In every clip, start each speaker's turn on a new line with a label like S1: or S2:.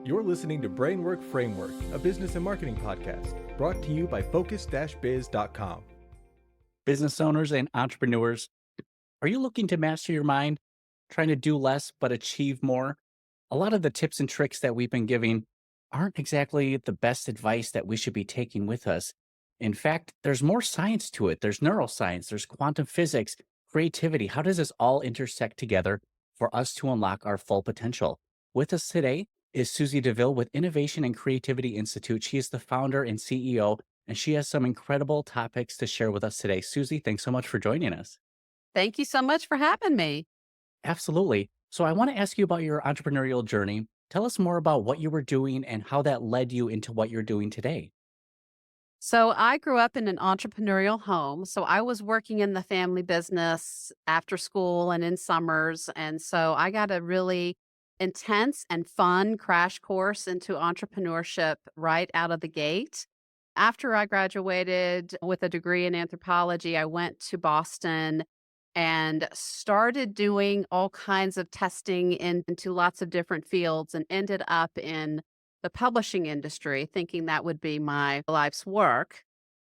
S1: You're listening to Brainwork Framework, a business and marketing podcast, brought to you by focus-biz.com.
S2: Business owners and entrepreneurs, are you looking to master your mind, trying to do less but achieve more? A lot of the tips and tricks that we've been giving aren't exactly the best advice that we should be taking with us. In fact, there's more science to it. There's neuroscience, there's quantum physics, creativity. How does this all intersect together for us to unlock our full potential? With us today is Susie DeVille with Innovation and Creativity Institute. She is the founder and CEO, and she has some incredible topics to share with us today. Susie, thanks so much for joining us.
S3: Thank you so much for having me.
S2: Absolutely. So I want to ask you about your entrepreneurial journey. Tell us more about what you were doing and how that led you into what you're doing today.
S3: So I grew up in an entrepreneurial home. So I was working in the family business after school and in summers. And so I got a really intense and fun crash course into entrepreneurship right out of the gate. After I graduated with a degree in anthropology, I went to Boston and started doing all kinds of testing into lots of different fields and ended up in the publishing industry, thinking that would be my life's work.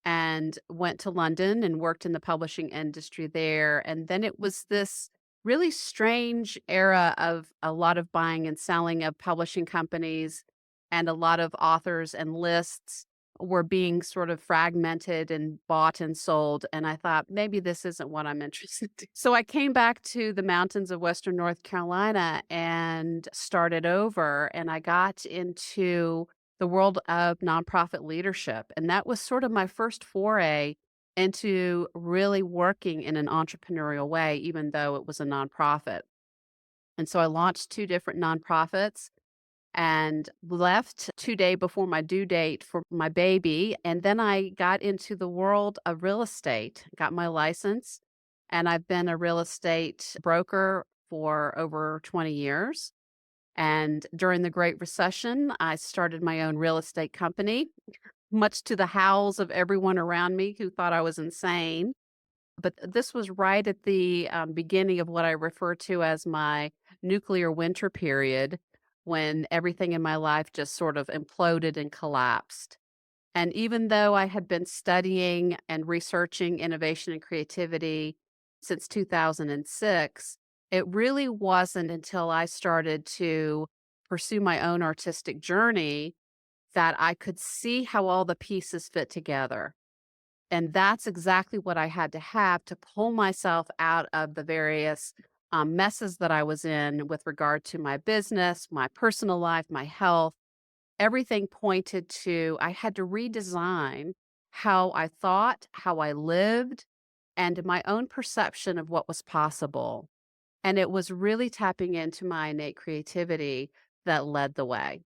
S3: And went to London and worked in the publishing industry there. And then it was this really strange era of a lot of buying and selling of publishing companies, and a lot of authors and lists were being sort of fragmented and bought and sold. And I thought, maybe this isn't what I'm interested in. So I came back to the mountains of Western North Carolina and started over. And I got into the world of nonprofit leadership. And that was sort of my first foray into really working in an entrepreneurial way, even though it was a nonprofit. And so I launched two different nonprofits and left 2 days before my due date for my baby. And then I got into the world of real estate, got my license, and I've been a real estate broker for over 20 years. And during the Great Recession, I started my own real estate company, much to the howls of everyone around me who thought I was insane. But this was right at the beginning of what I refer to as my nuclear winter period, when everything in my life just sort of imploded and collapsed. And even though I had been studying and researching innovation and creativity since 2006, it really wasn't until I started to pursue my own artistic journey that I could see how all the pieces fit together. And that's exactly what I had to have to pull myself out of the various messes that I was in with regard to my business, my personal life, my health. Everything pointed to I had to redesign how I thought, how I lived, and my own perception of what was possible. And it was really tapping into my innate creativity that led the way.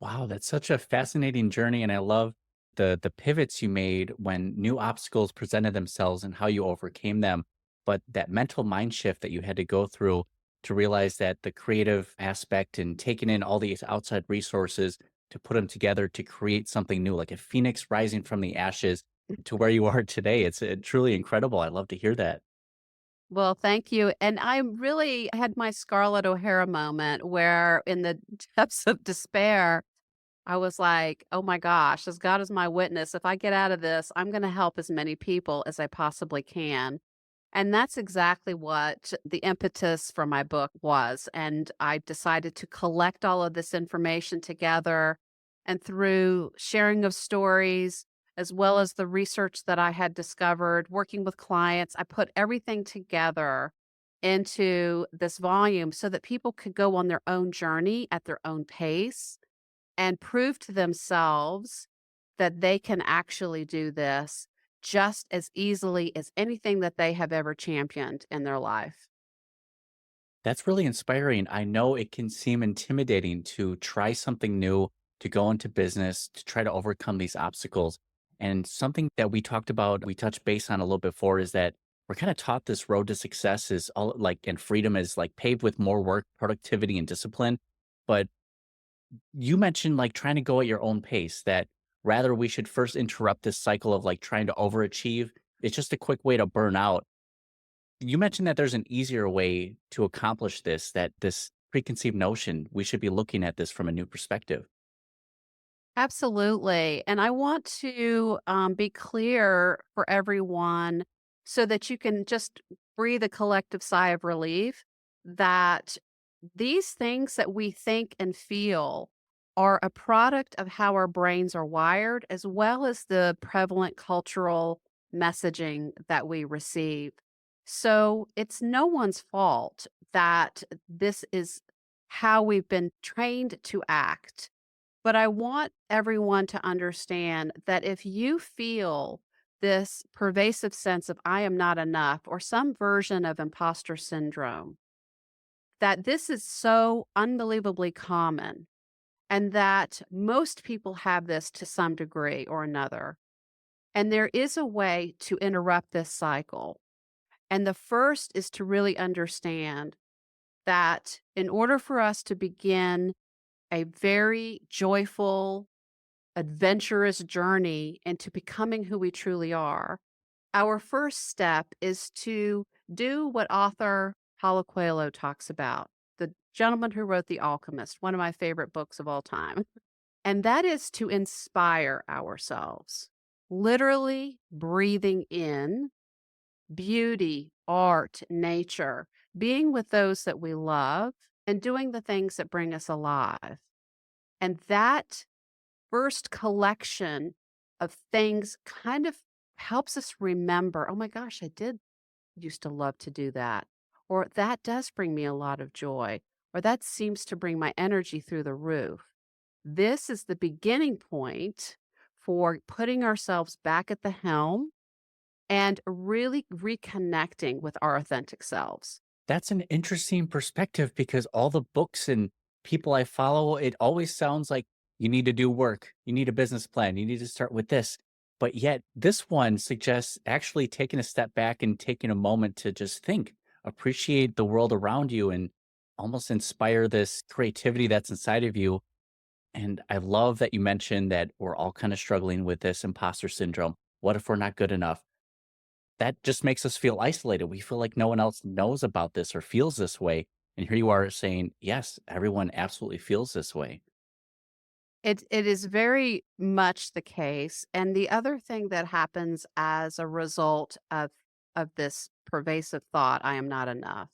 S2: Wow, that's such a fascinating journey. And I love the pivots you made when new obstacles presented themselves and how you overcame them. But that mental mind shift that you had to go through to realize that the creative aspect and taking in all these outside resources to put them together to create something new, like a phoenix rising from the ashes to where you are today. It's truly incredible. I love to hear that.
S3: Well, thank you. And I really had my Scarlett O'Hara moment where, in the depths of despair, I was like, oh my gosh, as God is my witness, if I get out of this, I'm going to help as many people as I possibly can. And that's exactly what the impetus for my book was. And I decided to collect all of this information together. And through sharing of stories, as well as the research that I had discovered, working with clients, I put everything together into this volume so that people could go on their own journey at their own pace and prove to themselves that they can actually do this just as easily as anything that they have ever championed in their life.
S2: That's really inspiring. I know it can seem intimidating to try something new, to go into business, to try to overcome these obstacles. And something that we talked about, we touched base on a little before, is that we're kind of taught this road to success is all like, and freedom is like paved with more work, productivity, and discipline. But you mentioned like trying to go at your own pace, that rather we should first interrupt this cycle of like trying to overachieve. It's just a quick way to burn out. You mentioned that there's an easier way to accomplish this, that this preconceived notion. We should be looking at this from a new perspective.
S3: Absolutely. And I want to be clear for everyone so that you can just breathe a collective sigh of relief that these things that we think and feel are a product of how our brains are wired, as well as the prevalent cultural messaging that we receive. So it's no one's fault that this is how we've been trained to act, but I want everyone to understand that if you feel this pervasive sense of I am not enough or some version of imposter syndrome, that this is so unbelievably common and that most people have this to some degree or another. And there is a way to interrupt this cycle. And the first is to really understand that in order for us to begin a very joyful, adventurous journey into becoming who we truly are, our first step is to do what author Paulo Coelho talks about, the gentleman who wrote The Alchemist, one of my favorite books of all time. And that is to inspire ourselves, literally breathing in beauty, art, nature, being with those that we love, and doing the things that bring us alive. And that first collection of things kind of helps us remember, oh my gosh, I did used to love to do that. Or that does bring me a lot of joy. Or that seems to bring my energy through the roof. This is the beginning point for putting ourselves back at the helm and really reconnecting with our authentic selves.
S2: That's an interesting perspective because all the books and people I follow, it always sounds like you need to do work, you need a business plan, you need to start with this. But yet, this one suggests actually taking a step back and taking a moment to just think, appreciate the world around you, and almost inspire this creativity that's inside of you. And I love that you mentioned that we're all kind of struggling with this imposter syndrome. What if we're not good enough? That just makes us feel isolated. We feel like no one else knows about this or feels this way. And here you are saying, yes, everyone absolutely feels this way.
S3: It is very much the case. And the other thing that happens as a result of this pervasive thought, I am not enough,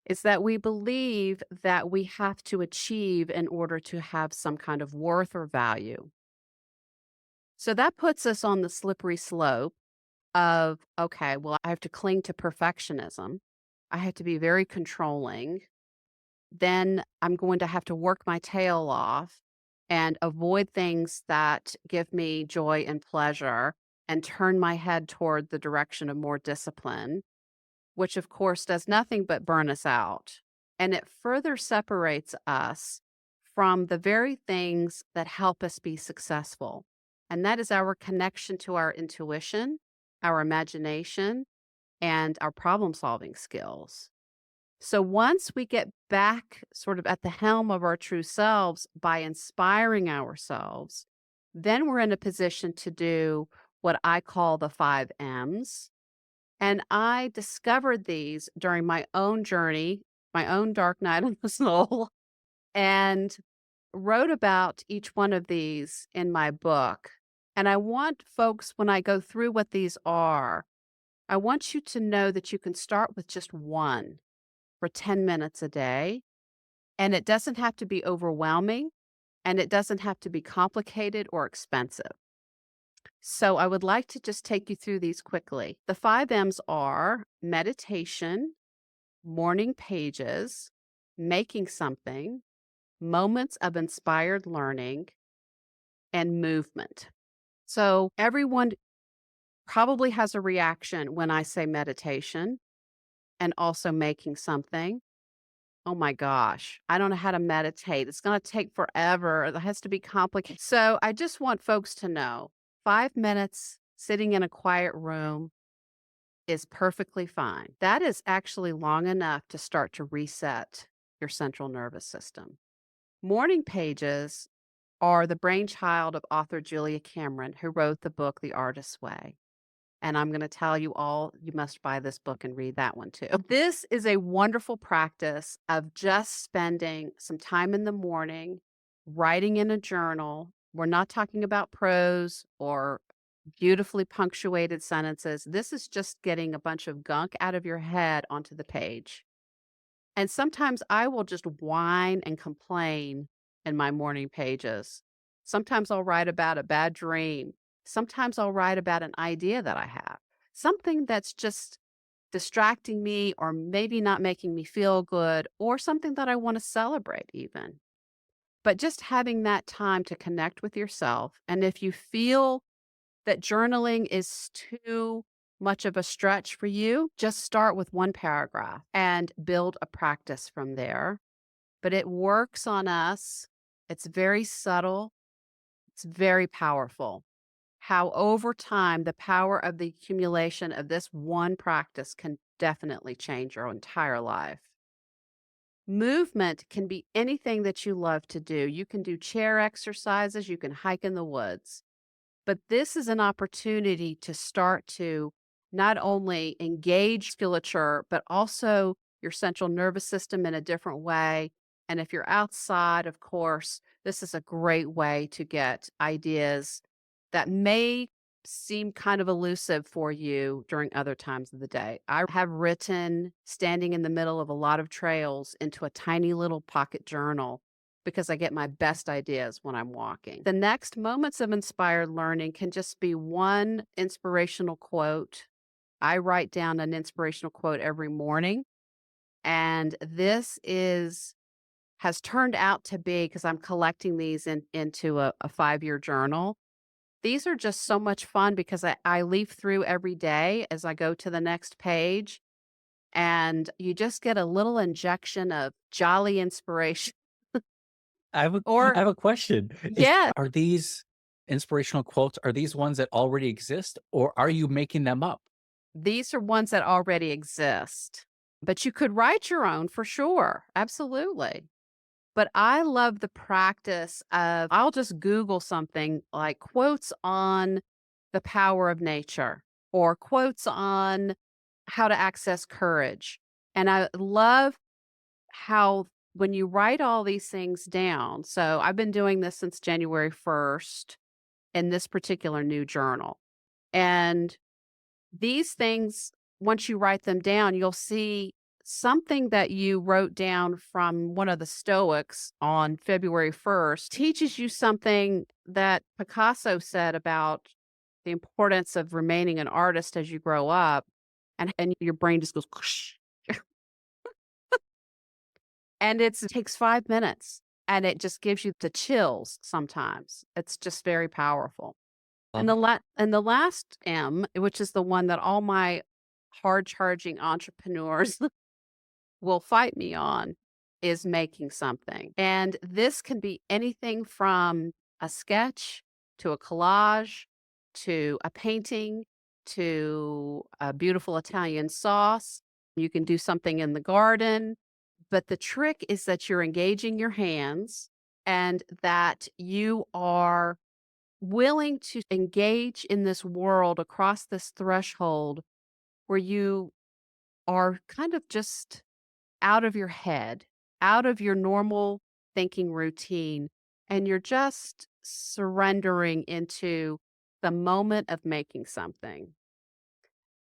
S3: is that we believe that we have to achieve in order to have some kind of worth or value. So that puts us on the slippery slope of, okay, well, I have to cling to perfectionism. I have to be very controlling. Then I'm going to have to work my tail off and avoid things that give me joy and pleasure and turn my head toward the direction of more discipline, which of course does nothing but burn us out. And it further separates us from the very things that help us be successful. And that is our connection to our intuition, our imagination, and our problem solving skills. So once we get back sort of at the helm of our true selves by inspiring ourselves, then we're in a position to do what I call the 5 M's. And I discovered these during my own journey, my own dark night of the soul, and wrote about each one of these in my book. And I want folks, when I go through what these are, I want you to know that you can start with just one for 10 minutes a day. And it doesn't have to be overwhelming and it doesn't have to be complicated or expensive. So I would like to just take you through these quickly. The 5 M's are meditation, morning pages, making something, moments of inspired learning, and movement. So everyone probably has a reaction when I say meditation and also making something. Oh my gosh, I don't know how to meditate. It's going to take forever. It has to be complicated. So I just want folks to know 5 minutes sitting in a quiet room is perfectly fine. That is actually long enough to start to reset your central nervous system. Morning pages are the brainchild of author Julia Cameron, who wrote the book The Artist's Way. And I'm going to tell you all, you must buy this book and read that one too. This is a wonderful practice of just spending some time in the morning writing in a journal. We're not talking about prose or beautifully punctuated sentences. This is just getting a bunch of gunk out of your head onto the page. And sometimes I will just whine and complain in my morning pages. Sometimes I'll write about a bad dream. Sometimes I'll write about an idea that I have, something that's just distracting me or maybe not making me feel good or something that I want to celebrate even. But just having that time to connect with yourself. And if you feel that journaling is too much of a stretch for you, just start with one paragraph and build a practice from there. But it works on us. It's very subtle. It's very powerful. How over time, the power of the accumulation of this one practice can definitely change your entire life. Movement can be anything that you love to do. You can do chair exercises, you can hike in the woods. But this is an opportunity to start to not only engage musculature, but also your central nervous system in a different way. And if you're outside, of course, this is a great way to get ideas that may seem kind of elusive for you during other times of the day. I have written standing in the middle of a lot of trails into a tiny little pocket journal because I get my best ideas when I'm walking. The next moments of inspired learning can just be one inspirational quote. I write down an inspirational quote every morning, and this has turned out to be, because I'm collecting these into a 5-year journal. These are just so much fun because I leaf through every day as I go to the next page, and you just get a little injection of jolly inspiration.
S2: I
S3: Or,
S2: have a question.
S3: yeah,
S2: Are these inspirational quotes, are these ones that already exist or are you making them up?
S3: these are ones that already exist, but you could write your own for sure. Absolutely. But I love the practice of, I'll just Google something like quotes on the power of nature or quotes on how to access courage. And I love how when you write all these things down, so I've been doing this since January 1st in this particular new journal. And these things, once you write them down, you'll see something that you wrote down from one of the Stoics on February 1st teaches you something that Picasso said about the importance of remaining an artist as you grow up. And your brain just goes, and it takes 5 minutes and it just gives you the chills sometimes. It's just very powerful. And
S2: Love it.
S3: the last M, which is the one that all my hard charging entrepreneurs will fight me on, is making something. And this can be anything from a sketch to a collage to a painting to a beautiful Italian sauce. You can do something in the garden. But the trick is that you're engaging your hands and that you are willing to engage in this world across this threshold where you are kind of just out of your head, out of your normal thinking routine, and you're just surrendering into the moment of making something.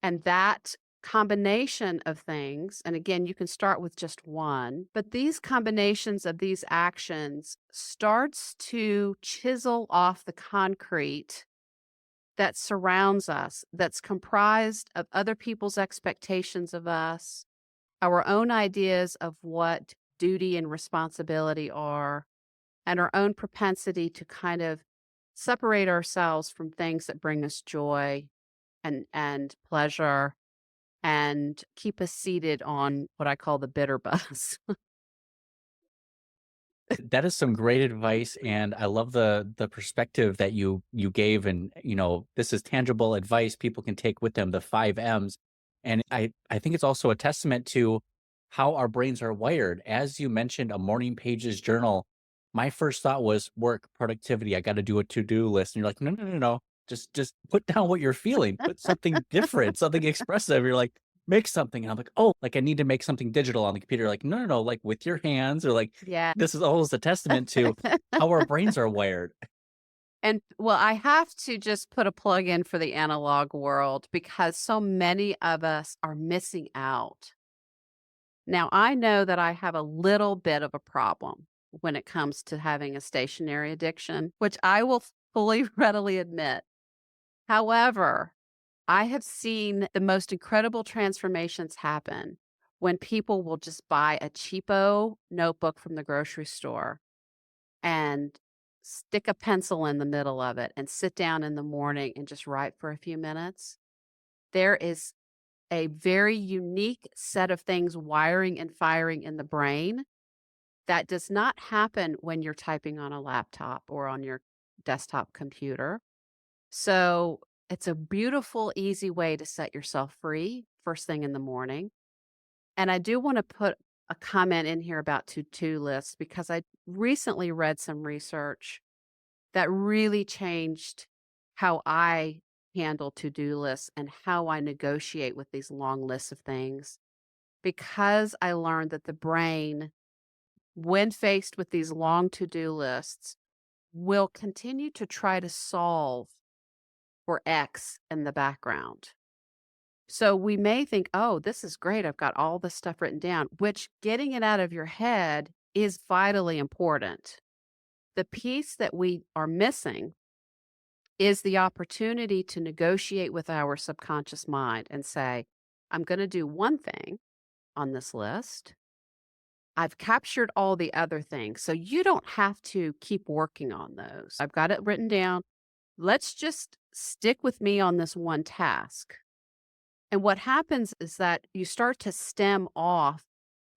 S3: And that combination of things, and again, you can start with just one, but these combinations of these actions starts to chisel off the concrete that surrounds us, that's comprised of other people's expectations of us, our own ideas of what duty and responsibility are, and our own propensity to kind of separate ourselves from things that bring us joy and pleasure and keep us seated on what I call the bitter bus.
S2: That is some great advice, and I love the perspective that you gave, and this is tangible advice people can take with them, the 5 M's. And I think it's also a testament to how our brains are wired. As you mentioned, a morning pages journal. My first thought was work, productivity. I got to do a to-do list. And you're like, no, no, no, no. Just put down what you're feeling, put something different, something expressive. You're like, make something. And I'm like, oh, like I need to make something digital on the computer. Like, no, no, no, like with your hands or like,
S3: Yeah.
S2: this is almost a testament to how our brains are wired.
S3: And well, I have to just put a plug in for the analog world because so many of us are missing out. Now, I know that I have a little bit of a problem when it comes to having a stationary addiction, which I will fully readily admit. However, I have seen the most incredible transformations happen when people will just buy a cheapo notebook from the grocery store and stick a pencil in the middle of it and sit down in the morning and just write for a few minutes. There is a very unique set of things wiring and firing in the brain that does not happen when you're typing on a laptop or on your desktop computer. So it's a beautiful, easy way to set yourself free first thing in the morning. And I do want to put a comment in here about to-do lists because I recently read some research that really changed how I handle to-do lists and how I negotiate with these long lists of things. Because I learned that the brain, when faced with these long to-do lists, will continue to try to solve for X in the background. So we may think, oh, this is great. I've got all this stuff written down, which getting it out of your head is vitally important. The piece that we are missing is the opportunity to negotiate with our subconscious mind and say, I'm going to do one thing on this list. I've captured all the other things. So you don't have to keep working on those. I've got it written down. Let's just stick with me on this one task. And what happens is that you start to stem off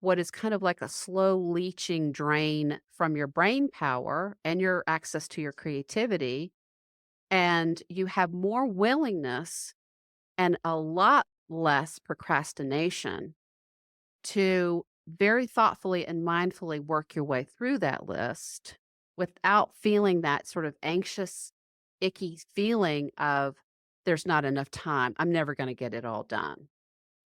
S3: what is kind of like a slow leaching drain from your brain power and your access to your creativity. And you have more willingness and a lot less procrastination to very thoughtfully and mindfully work your way through that list without feeling that sort of anxious, icky feeling of there's not enough time. I'm never going to get it all done.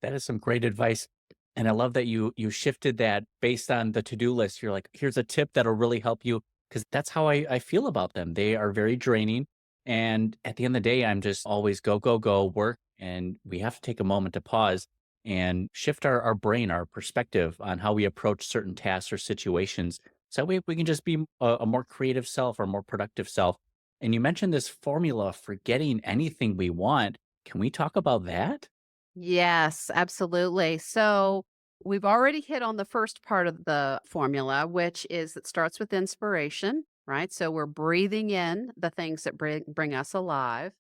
S2: That is some great advice. And I love that you shifted that based on the to-do list. You're like, here's a tip that'll really help you. Cause that's how I feel about them. They are very draining. And at the end of the day, I'm just always go, go, go, work. And we have to take a moment to pause and shift our brain, our perspective on how we approach certain tasks or situations. So that way we can just be a more creative self or more productive self. And you mentioned this formula for getting anything we want. Can we talk about that?
S3: Yes, absolutely. So we've already hit on the first part of the formula, which is it starts with inspiration, right? So we're breathing in the things that bring us alive.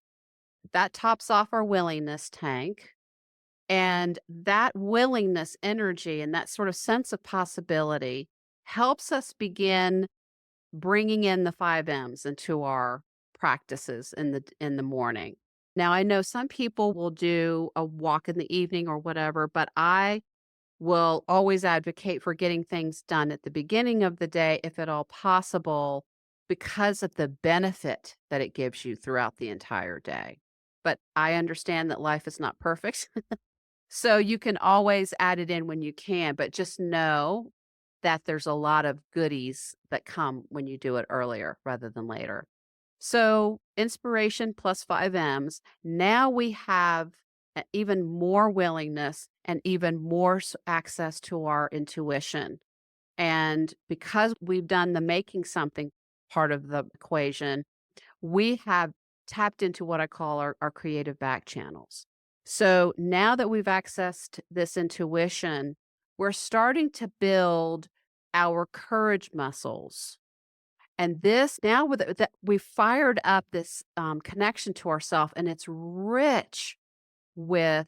S3: That tops off our willingness tank. And that willingness energy and that sort of sense of possibility helps us begin bringing in the 5 M's into our practices in the morning. Now, I know some people will do a walk in the evening or whatever, but I will always advocate for getting things done at the beginning of the day, if at all possible, because of the benefit that it gives you throughout the entire day. But I understand that life is not perfect. So you can always add it in when you can, but just know that there's a lot of goodies that come when you do it earlier rather than later. So inspiration plus 5 M's. Now we have even more willingness and even more access to our intuition. And because we've done the making something part of the equation, we have tapped into what I call our creative back channels. So now that we've accessed this intuition, we're starting to build our courage muscles. And this now that we've fired up this connection to ourself, and it's rich with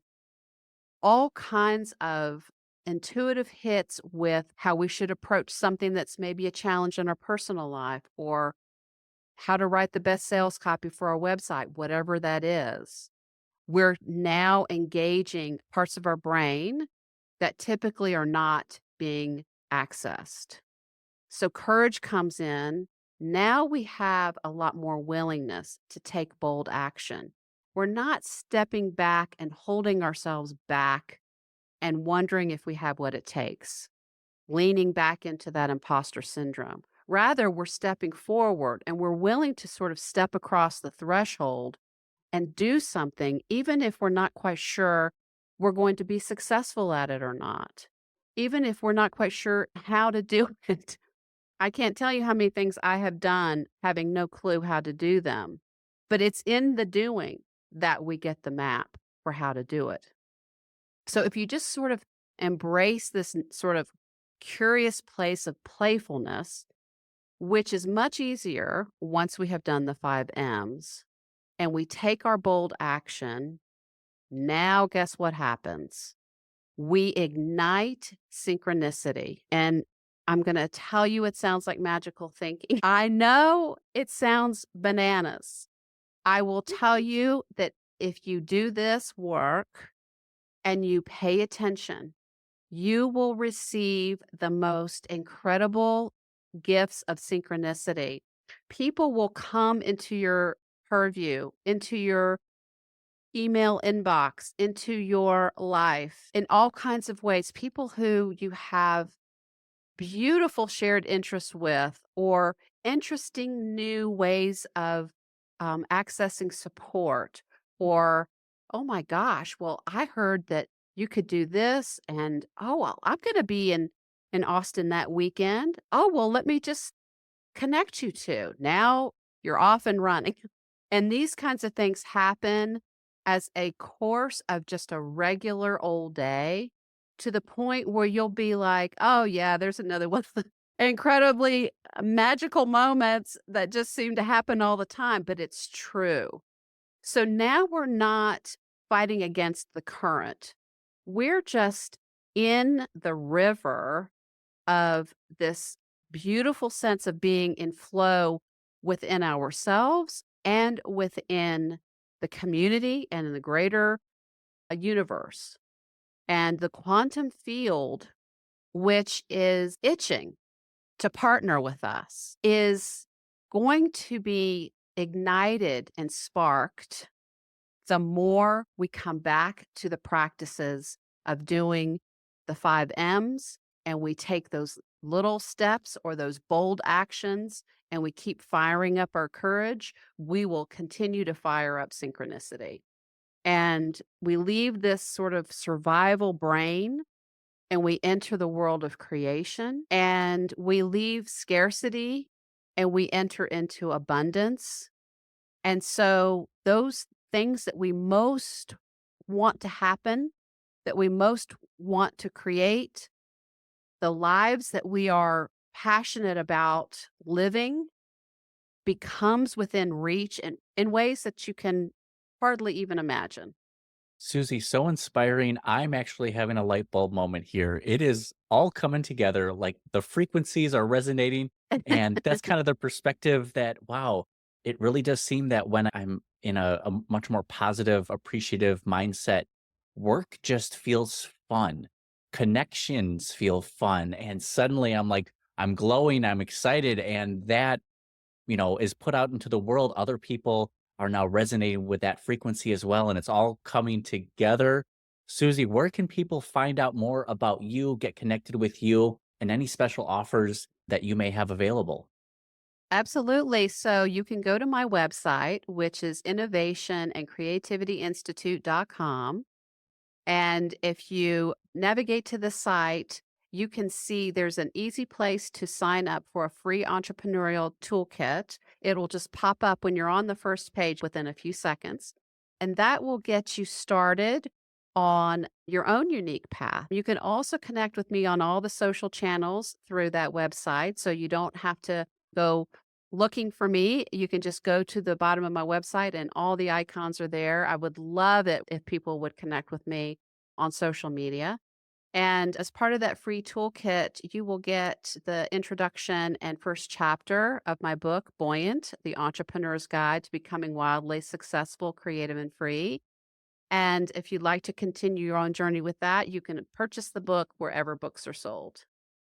S3: all kinds of intuitive hits with how we should approach something that's maybe a challenge in our personal life, or how to write the best sales copy for our website, whatever that is. We're now engaging parts of our brain that typically are not being accessed. So courage comes in Now we have a lot more willingness to take bold action. We're not stepping back and holding ourselves back and wondering if we have what it takes, leaning back into that imposter syndrome. Rather, we're stepping forward and we're willing to sort of step across the threshold and do something, even if we're not quite sure we're going to be successful at it or not, even if we're not quite sure how to do it. I can't tell you how many things I have done having no clue how to do them, but it's in the doing that we get the map for how to do it. So if you just sort of embrace this sort of curious place of playfulness, which is much easier once we have done the 5 M's, and we take our bold action, now guess what happens? We ignite synchronicity. And I'm going to tell you, it sounds like magical thinking. I know it sounds bananas. I will tell you that if you do this work and you pay attention, you will receive the most incredible gifts of synchronicity. People will come into your purview, into your email inbox, into your life in all kinds of ways. People who you have beautiful shared interests with, or interesting new ways of accessing support, or, oh my gosh, well, I heard that you could do this, and oh, well, I'm going to be in Austin that weekend. Oh, well, let me just connect you to. Now you're off and running. And these kinds of things happen as a course of just a regular old day, to the point where you'll be like, oh, yeah, there's another one. Incredibly magical moments that just seem to happen all the time, but it's true. So now we're not fighting against the current. We're just in the river of this beautiful sense of being in flow within ourselves and within the community and in the greater universe. And the quantum field, which is itching to partner with us, is going to be ignited and sparked the more we come back to the practices of doing the 5 M's, and we take those little steps or those bold actions and we keep firing up our courage, we will continue to fire up synchronicity. And we leave this sort of survival brain and we enter the world of creation, and we leave scarcity and we enter into abundance. And so those things that we most want to happen, that we most want to create, the lives that we are passionate about living, becomes within reach in ways that you can hardly even imagine.
S2: Susie, so inspiring. I'm actually having a light bulb moment here. It is all coming together, like the frequencies are resonating. And that's kind of the perspective that, wow, it really does seem that when I'm in a much more positive, appreciative mindset, work just feels fun. Connections feel fun. And suddenly I'm like, I'm glowing, I'm excited. And that is put out into the world. Other people are now resonating with that frequency as well. And it's all coming together. Susie, where can people find out more about you, get connected with you, and any special offers that you may have available?
S3: Absolutely. So you can go to my website, which is innovationandcreativityinstitute.com. And if you navigate to the site, you can see there's an easy place to sign up for a free entrepreneurial toolkit. It'll just pop up when you're on the first page within a few seconds. And that will get you started on your own unique path. You can also connect with me on all the social channels through that website. So you don't have to go looking for me. You can just go to the bottom of my website and all the icons are there. I would love it if people would connect with me on social media. And as part of that free toolkit, you will get the introduction and first chapter of my book, Buoyant, The Entrepreneur's Guide to Becoming Wildly Successful, Creative, and Free. And if you'd like to continue your own journey with that, you can purchase the book wherever books are sold.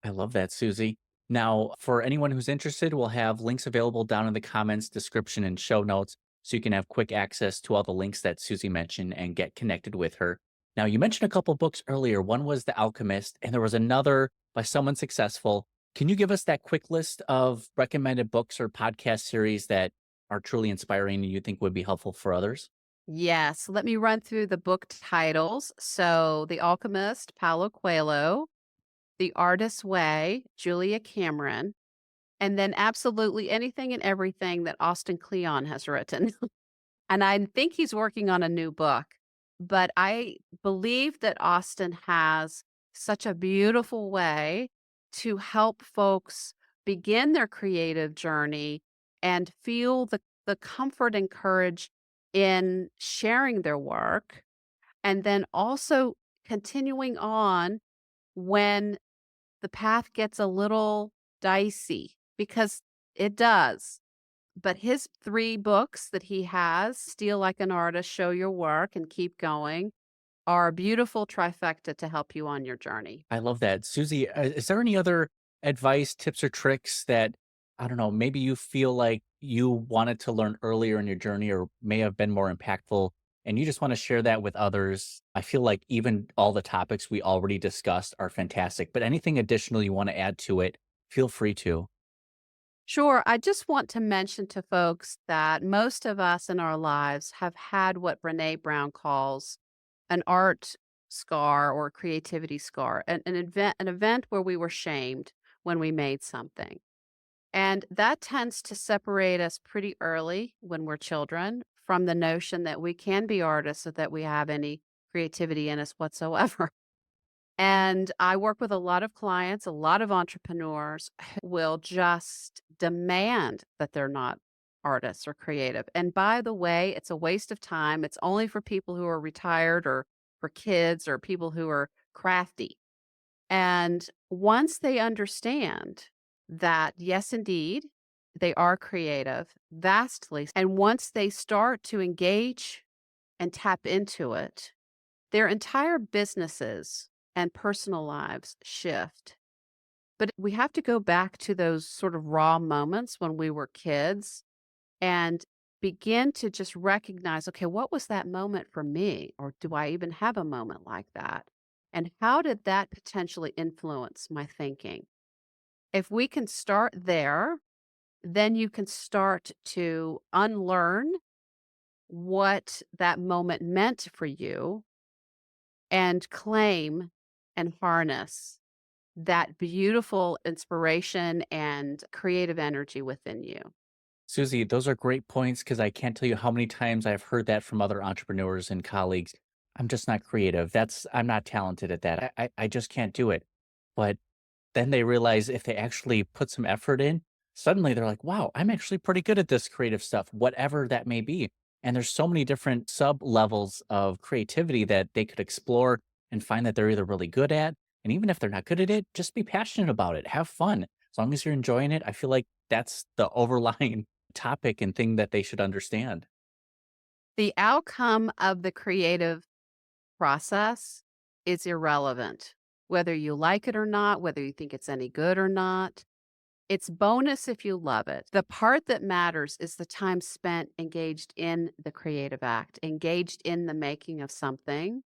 S2: I love that, Susie. Now, for anyone who's interested, we'll have links available down in the comments, description, and show notes so you can have quick access to all the links that Susie mentioned and get connected with her. Now, you mentioned a couple books earlier. One was The Alchemist, and there was another by someone successful. Can you give us that quick list of recommended books or podcast series that are truly inspiring and you think would be helpful for others?
S3: Yes, let me run through the book titles. So, The Alchemist, Paulo Coelho, The Artist's Way, Julia Cameron, and then absolutely anything and everything that Austin Kleon has written. And I think he's working on a new book. But I believe that Austin has such a beautiful way to help folks begin their creative journey and feel the comfort and courage in sharing their work. And then also continuing on when the path gets a little dicey, because it does. But his 3 books that he has, Steal Like an Artist, Show Your Work, and Keep Going, are a beautiful trifecta to help you on your journey.
S2: I love that. Susie, is there any other advice, tips, or tricks that, I don't know, maybe you feel like you wanted to learn earlier in your journey or may have been more impactful and you just want to share that with others? I feel like even all the topics we already discussed are fantastic, but anything additional you want to add to it, feel free to.
S3: Sure, I just want to mention to folks that most of us in our lives have had what Brene Brown calls an art scar or creativity scar, an event where we were shamed when we made something. And that tends to separate us pretty early when we're children from the notion that we can be artists or that we have any creativity in us whatsoever. And I work with a lot of clients, a lot of entrepreneurs who will just demand that they're not artists or creative. And by the way, it's a waste of time. It's only for people who are retired or for kids or people who are crafty. And once they understand that, yes, indeed, they are creative vastly, and once they start to engage and tap into it, their entire businesses and personal lives shift. But we have to go back to those sort of raw moments when we were kids and begin to just recognize, okay, what was that moment for me? Or do I even have a moment like that? And how did that potentially influence my thinking? If we can start there, then you can start to unlearn what that moment meant for you and claim and harness that beautiful inspiration and creative energy within you.
S2: Susie, those are great points because I can't tell you how many times I've heard that from other entrepreneurs and colleagues. I'm just not creative. I'm not talented at that. I just can't do it. But then they realize if they actually put some effort in, suddenly they're like, wow, I'm actually pretty good at this creative stuff, whatever that may be. And there's so many different sub levels of creativity that they could explore and find that they're either really good at. And even if they're not good at it, just be passionate about it. Have fun. As long as you're enjoying it, I feel like that's the overlying topic and thing that they should understand.
S3: The outcome of the creative process is irrelevant, whether you like it or not, whether you think it's any good or not. It's bonus if you love it. The part that matters is the time spent engaged in the creative act, engaged in the making of something,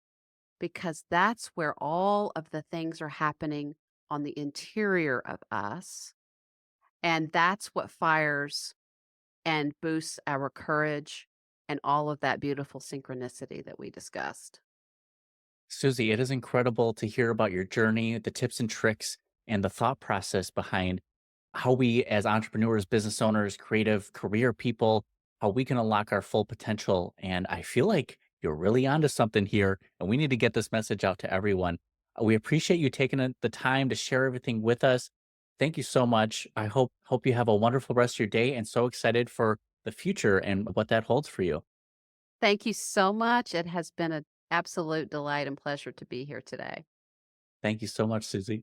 S3: because that's where all of the things are happening on the interior of us. And that's what fires and boosts our courage and all of that beautiful synchronicity that we discussed.
S2: Susie, it is incredible to hear about your journey, the tips and tricks, and the thought process behind how we, as entrepreneurs, business owners, creative career people, how we can unlock our full potential. And I feel like you're really onto something here, and we need to get this message out to everyone. We appreciate you taking the time to share everything with us. Thank you so much. I hope you have a wonderful rest of your day, and so excited for the future and what that holds for you.
S3: Thank you so much. It has been an absolute delight and pleasure to be here today.
S2: Thank you so much, Susie.